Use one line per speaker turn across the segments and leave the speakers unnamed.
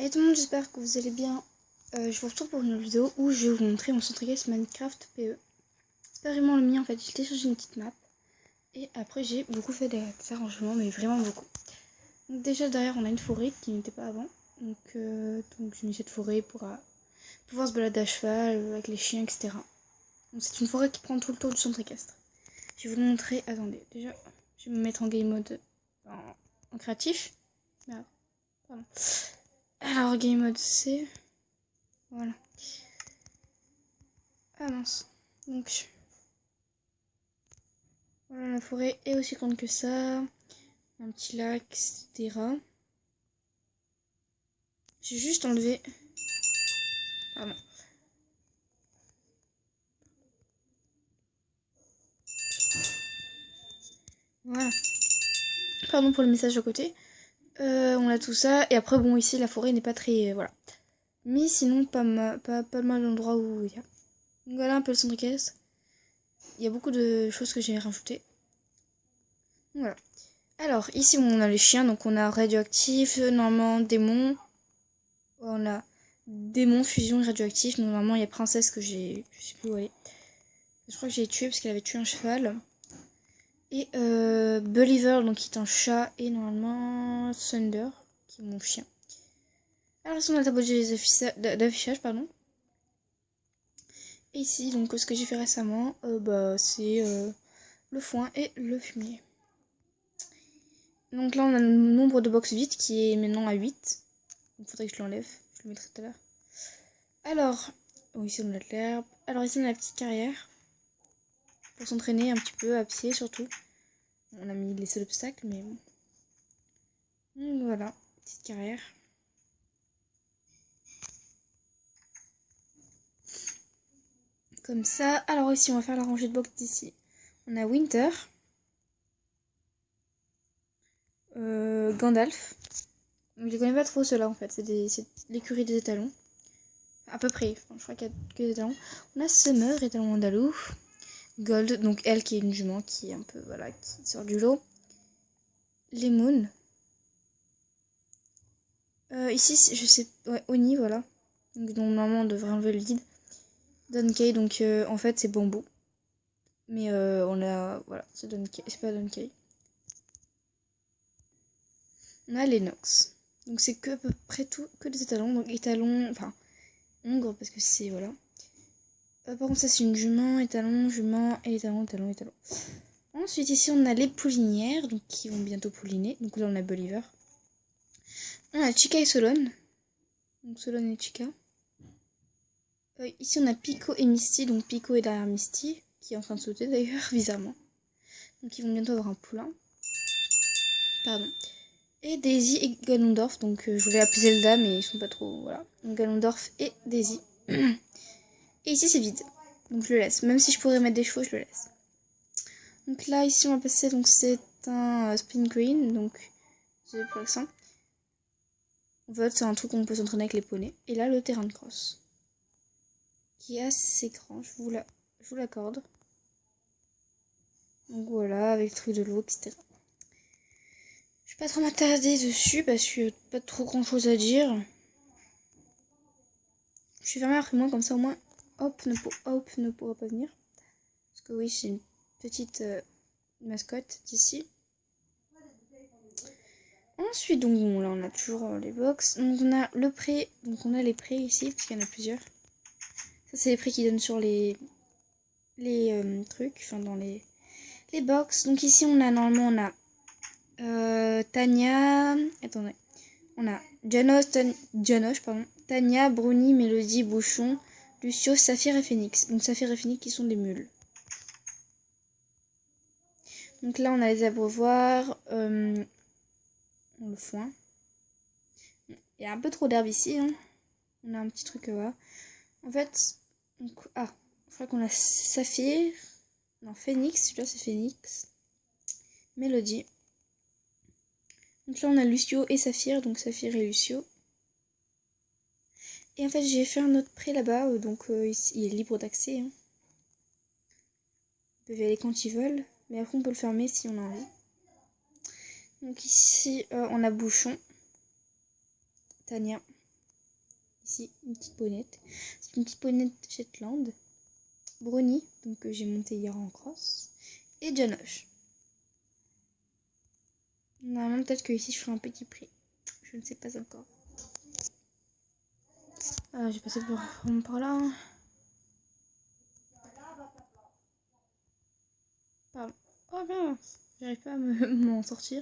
Allez tout le monde, j'espère que vous allez bien. Je vous retrouve pour une vidéo où je vais vous montrer mon centre caisse Minecraft PE. C'est pas vraiment le mien en fait, j'ai téléchargé une petite map. Et après j'ai beaucoup fait des arrangements, mais vraiment beaucoup. Donc déjà derrière on a une forêt qui n'était pas avant. Donc j'ai mis cette forêt pour pouvoir se balader à cheval, avec les chiens, etc. Donc c'est une forêt qui prend tout le tour du centre équestre. Je vais vous le montrer, attendez, déjà je vais me mettre en game mode en créatif. Merde, pardon. Alors game mode C. Voilà. Ah mince. Donc voilà, la forêt est aussi grande que ça. Un petit lac, etc. J'ai juste enlevé. Pardon. Voilà. Pardon pour le message à côté. On a tout ça. Et après, bon, ici, la forêt n'est pas très. Voilà. Mais sinon, pas mal d'endroits où il y a. Donc voilà un peu le centre caisse. Il y a beaucoup de choses que j'ai rajoutées. Voilà. Alors, ici, on a les chiens. Donc, on a radioactif, normalement, démon. On a démon, fusion et radioactif. Donc, normalement, il y a princesse que j'ai. Je sais plus où elle est. Je crois que j'ai tué parce qu'elle avait tué un cheval. Et Believer, donc qui est un chat. Et normalement, Thunder, qui est mon chien. Alors, ici, on a le tableau d'affichage, pardon. Et ici, donc, ce que j'ai fait récemment, c'est le foin et le fumier. Donc là, on a le nombre de box vides qui est maintenant à 8. Il faudrait que je l'enlève. Je le mettrai tout à l'heure. Alors, oh, ici, on a de l'herbe. Alors, ici, on a la petite carrière. Pour s'entraîner un petit peu, à pied surtout. On a mis les seuls obstacles, mais bon. Donc, voilà, petite carrière. Comme ça. Alors ici, on va faire la rangée de box d'ici. On a Winter. Gandalf. Je les connais pas trop ceux-là en fait. C'est l'écurie des étalons. À peu près. Enfin, je crois qu'il y a que des étalons. On a Summer, étalon andalou. Gold, donc elle qui est une jument qui est un peu, voilà, qui sort du lot. Lemon. Ici, je sais. Ouais, Oni, voilà. Donc normalement, on devrait enlever le lead. Donkey, donc en fait, c'est bambou. Mais on a. Voilà, c'est Donkey. C'est pas Donkey. On a Lennox. Donc c'est que à peu près tout, que des étalons. Donc étalons, enfin, hongre parce que c'est, voilà. Par contre ça c'est une jument, étalon, jument, et étalon, étalon, étalon. Ensuite ici on a les poulinières, donc qui vont bientôt pouliner. Donc là on a Bolivar. On a Chica et Solon. Donc Solon et Chica. Ici on a Pico et Misty, donc Pico est derrière Misty, qui est en train de sauter d'ailleurs, bizarrement. Donc ils vont bientôt avoir un poulain. Pardon. Et Daisy et Ganondorf, donc je voulais appeler Zelda, mais ils sont pas trop, voilà. Donc Ganondorf et Daisy. Et ici c'est vide, donc je le laisse. Même si je pourrais mettre des chevaux, je le laisse. Donc là, ici on va passer, donc c'est un spin green, donc c'est pour l'exemple. En fait, c'est un truc où on peut s'entraîner avec les poneys. Et là, le terrain de cross, qui est assez grand, je vous l'accorde. Donc voilà, avec le truc de l'eau, etc. Je vais pas trop m'attarder dessus parce que pas trop grand chose à dire. Je vais fermer après moi, comme ça au moins Hop ne pourra pas venir. Parce que oui, c'est une petite mascotte d'ici. Ensuite, donc bon, là on a toujours les box. Donc on a le prêt, donc on a les prêts ici, parce qu'il y en a plusieurs. Ça c'est les prêts qui donnent sur les trucs, enfin dans les box. Donc ici on a normalement Tania, attendez, on a Janoche, pardon, Tania, Bruni, Mélodie, Bouchon, Lucio, Saphir et Phoenix. Donc Saphir et Phoenix qui sont des mules. Donc là on a les abreuvoirs, le foin. Il y a un peu trop d'herbe ici, hein. On a un petit truc là. En fait, donc, je crois qu'on a Saphir, non Phoenix, celui-là c'est Phoenix, Mélodie. Donc là on a Lucio et Saphir, donc Saphir et Lucio. Et en fait j'ai fait un autre prêt là-bas, donc ici, il est libre d'accès. Hein. Ils peuvent y aller quand ils veulent, mais après on peut le fermer si on a envie. Donc ici on a Bouchon, Tania, Ici, une petite bonnette. C'est une petite bonnette Shetland. Brownie, donc que j'ai monté hier en cross. Et Janoche. Normalement, peut-être que ici je ferai un petit prix. Je ne sais pas encore. Ah, j'ai passé par là. Hein. Pardon. Oh mince, j'arrive pas à m'en sortir.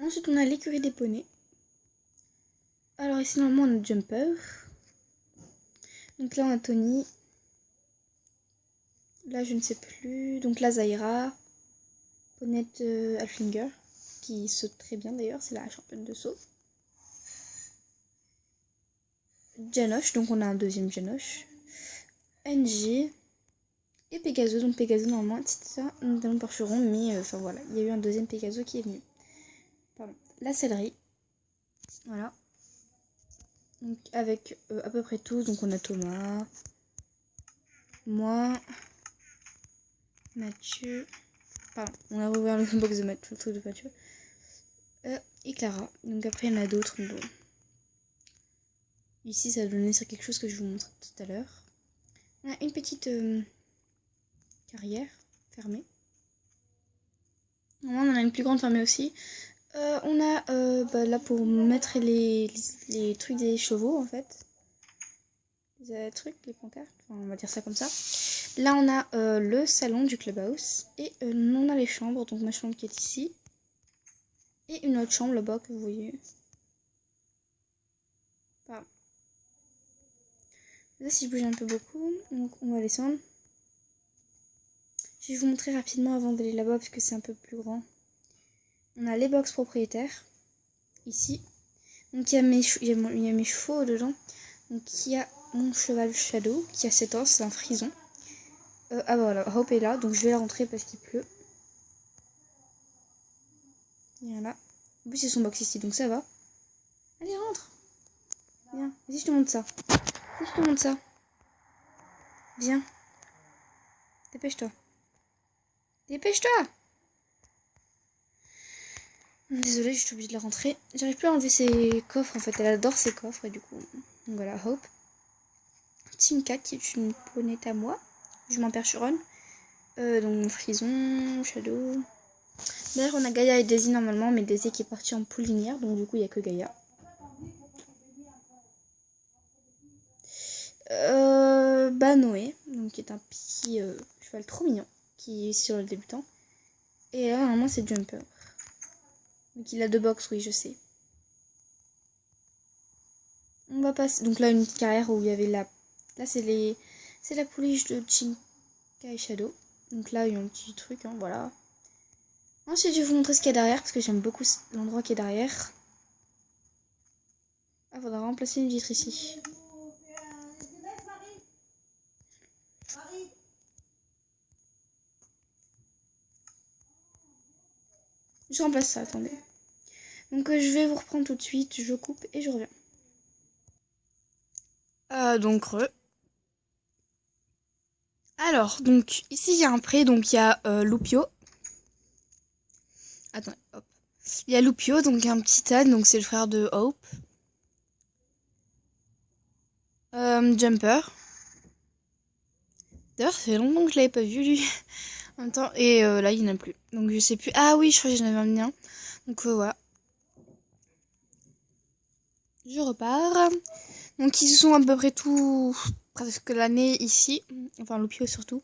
Ensuite, on a l'écurie des poneys. Alors ici, normalement, on a Jumper. Donc là, on a Tony. Là, je ne sais plus. Donc là, Zaira. Ponette Alfinger. Qui saute très bien d'ailleurs. C'est la championne de saut. Janoche. Donc on a un deuxième Janoche. NG. Et Pegaso. Donc Pegaso, normalement, c'était un talon percheron. Mais enfin voilà. Il y a eu un deuxième Pegaso qui est venu. Pardon. La céleri. Voilà. Donc avec à peu près tous. Donc on a Thomas. Moi. Mathieu. Pardon, on a rouvert le box de Mathieu, le truc de Mathieu. Et Clara. Donc après, il y en a d'autres. Bon. Ici, ça va donner sur quelque chose que je vous montre tout à l'heure. On a une petite carrière fermée. Normalement, on en a une plus grande fermée aussi. On a là pour mettre les trucs des chevaux, en fait. Les trucs, les pancartes. Enfin, on va dire ça comme ça. Là, on a le salon du clubhouse. Et on a les chambres. Donc, ma chambre qui est ici. Et une autre chambre là-bas que vous voyez. Pardon. Là, si je bouge un peu beaucoup, donc on va descendre. Je vais vous montrer rapidement avant d'aller là-bas parce que c'est un peu plus grand. On a les box propriétaires. Ici. Donc il y a mes chevaux dedans. Donc il y a mon cheval Shadow qui a 7 ans, c'est un frison. Ah bah voilà, Hope est là, donc je vais la rentrer parce qu'il pleut. Voilà. En plus c'est son box ici, donc ça va. Allez, rentre. Viens, vas-y, je te montre ça. Vas-y, je te montre ça. Viens. Dépêche-toi. Dépêche-toi. Désolée, je suis obligée de la rentrer. J'arrive plus à enlever ses coffres en fait. Elle adore ses coffres et du coup. Donc voilà, Hope. Tinka qui est une ponette à moi. Je m'en percheronne. Donc Frison, Shadow. D'ailleurs, on a Gaïa et Daisy normalement, mais Daisy qui est partie en poulinière, donc du coup, il n'y a que Gaïa. Noé, donc qui est un petit cheval trop mignon, qui est sur le débutant. Et là, normalement, c'est Jumper. Donc il a 2 box, oui, je sais. On va passer. Donc là, une petite carrière où il y avait la. Là, c'est la pouliche de Tinka et Shadow. Donc là, il y a un petit truc, hein, voilà. Ensuite, je vais vous montrer ce qu'il y a derrière, parce que j'aime beaucoup l'endroit qui est derrière. Ah, faudra remplacer une vitre ici. Je remplace ça, attendez. Donc je vais vous reprendre tout de suite, je coupe et je reviens. Donc alors, donc ici il y a un pré, donc il y a Loupio. Attends, hop. Il y a Loupio, donc un petit âne, donc c'est le frère de Hope. Jumper. D'ailleurs, ça fait longtemps que je l'avais pas vu lui. En même temps, et là il n'y en a plus. Donc je sais plus. Ah oui, je crois que j'en avais amené un. Donc voilà. Je repars. Donc ils sont à peu près tout presque l'année ici. Enfin Loupio surtout.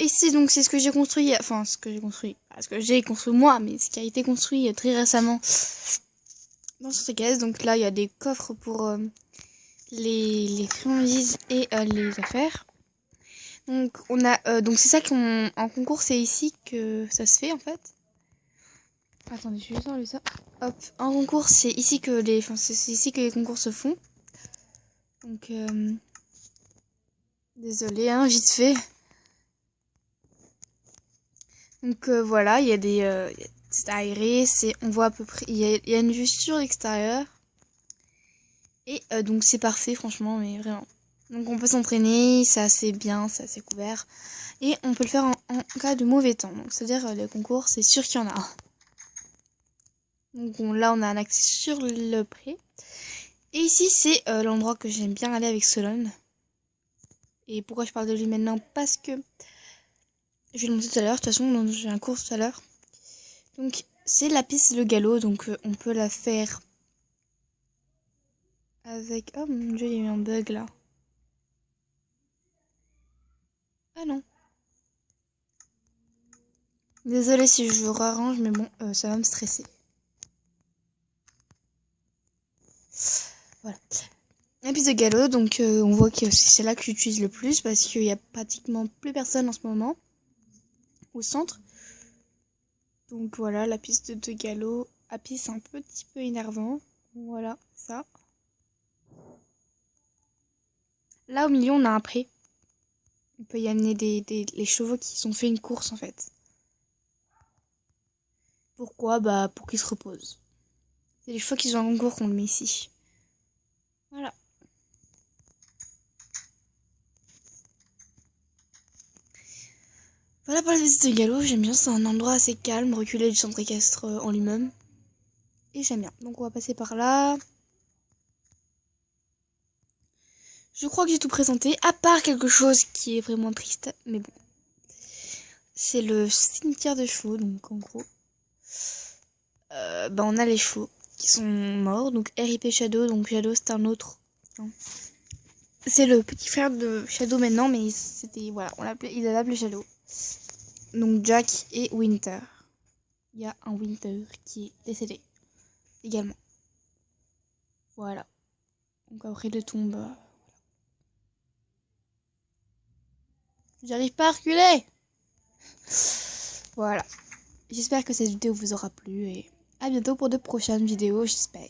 Ici donc c'est ce que j'ai construit. Enfin ce que j'ai construit. Pas ce que j'ai construit moi, mais ce qui a été construit très récemment dans cette caisse. Donc là il y a des coffres pour les friandises et les affaires. Donc on a donc c'est ça qu'on en concours, c'est ici que ça se fait en fait. Attendez, je vais juste enlever ça. Hop, en concours, c'est ici que c'est ici que les concours se font. Donc désolé hein, vite fait. Donc voilà, il y a des c'est aéré, on voit à peu près il y a une vue sur l'extérieur. Et donc c'est parfait franchement, mais vraiment. Donc on peut s'entraîner, c'est assez bien, c'est assez couvert. Et on peut le faire en cas de mauvais temps. Donc c'est-à-dire les concours, c'est sûr qu'il y en a un. Donc là on a un accès sur le pré. Et ici c'est l'endroit que j'aime bien aller avec Solon. Et pourquoi je parle de lui maintenant? Parce que je vais le montrer tout à l'heure. De toute façon j'ai un cours tout à l'heure. Donc c'est la piste de galop. Donc on peut la faire avec... Oh mon dieu, il y a eu un bug là. Ah non. Désolée si je vous rarrange, mais bon, ça va me stresser. Voilà. La piste de galop, donc on voit que c'est là que j'utilise le plus parce qu'il y a pratiquement plus personne en ce moment au centre. Donc voilà, la piste de galop. À pied, c'est un petit peu énervant. Voilà, ça. Là au milieu, on a un pré. On peut y amener les chevaux qui ont fait une course en fait. Pourquoi? Bah pour qu'ils se reposent. C'est les chevaux qui ont un concours qu'on le met ici. Voilà. Voilà pour la visite de galop, j'aime bien, c'est un endroit assez calme, reculé du centre équestre en lui-même. Et j'aime bien. Donc on va passer par là. Je crois que j'ai tout présenté, à part quelque chose qui est vraiment triste, mais bon. C'est le cimetière de chevaux, donc en gros. On a les chevaux qui sont morts, donc RIP Shadow, donc Shadow c'est un autre. C'est le petit frère de Shadow maintenant, mais c'était, voilà, il a appelé Shadow. Donc Jack et Winter. Il y a un Winter qui est décédé également. Voilà. Donc après les tombes. J'arrive pas à reculer. Voilà. J'espère que cette vidéo vous aura plu et à bientôt pour de prochaines vidéos, j'espère.